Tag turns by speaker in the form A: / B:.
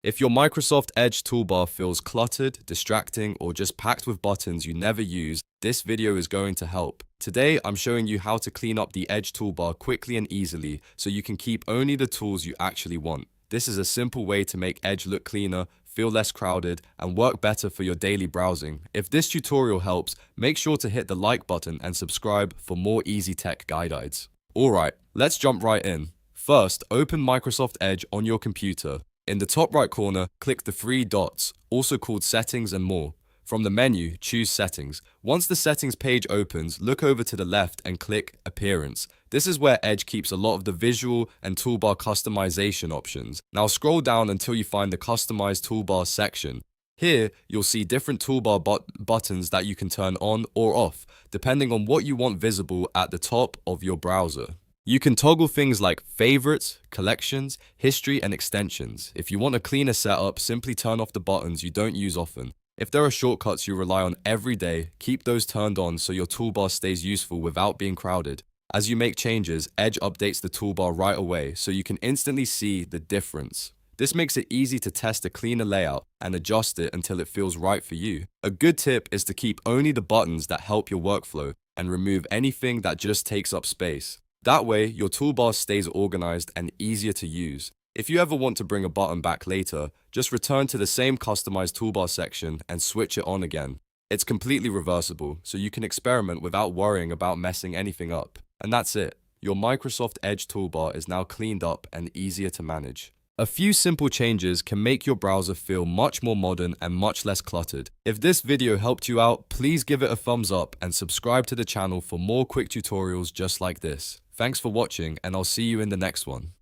A: If your Microsoft Edge toolbar feels cluttered, distracting, or just packed with buttons you never use, this video is going to help. Today, I'm showing you how to clean up the Edge toolbar quickly and easily so you can keep only the tools you actually want. This is a simple way to make Edge look cleaner, feel less crowded, and work better for your daily browsing. If this tutorial helps, make sure to hit the like button and subscribe for more easy tech guides. Alright, let's jump right in. First, open Microsoft Edge on your computer. In the top right corner, click the three dots, also called Settings and More. From the menu, choose Settings. Once the Settings page opens, look over to the left and click Appearance. This is where Edge keeps a lot of the visual and toolbar customization options. Now scroll down until you find the Customize Toolbar section. Here, you'll see different toolbar buttons that you can turn on or off, depending on what you want visible at the top of your browser. You can toggle things like favorites, collections, history, and extensions. If you want a cleaner setup, simply turn off the buttons you don't use often. If there are shortcuts you rely on every day, keep those turned on so your toolbar stays useful without being crowded. As you make changes, Edge updates the toolbar right away so you can instantly see the difference. This makes it easy to test a cleaner layout and adjust it until it feels right for you. A good tip is to keep only the buttons that help your workflow and remove anything that just takes up space. That way, your toolbar stays organized and easier to use. If you ever want to bring a button back later, just return to the same customized toolbar section and switch it on again. It's completely reversible, so you can experiment without worrying about messing anything up. And that's it. Your Microsoft Edge toolbar is now cleaned up and easier to manage. A few simple changes can make your browser feel much more modern and much less cluttered. If this video helped you out, please give it a thumbs up and subscribe to the channel for more quick tutorials just like this. Thanks for watching, and I'll see you in the next one.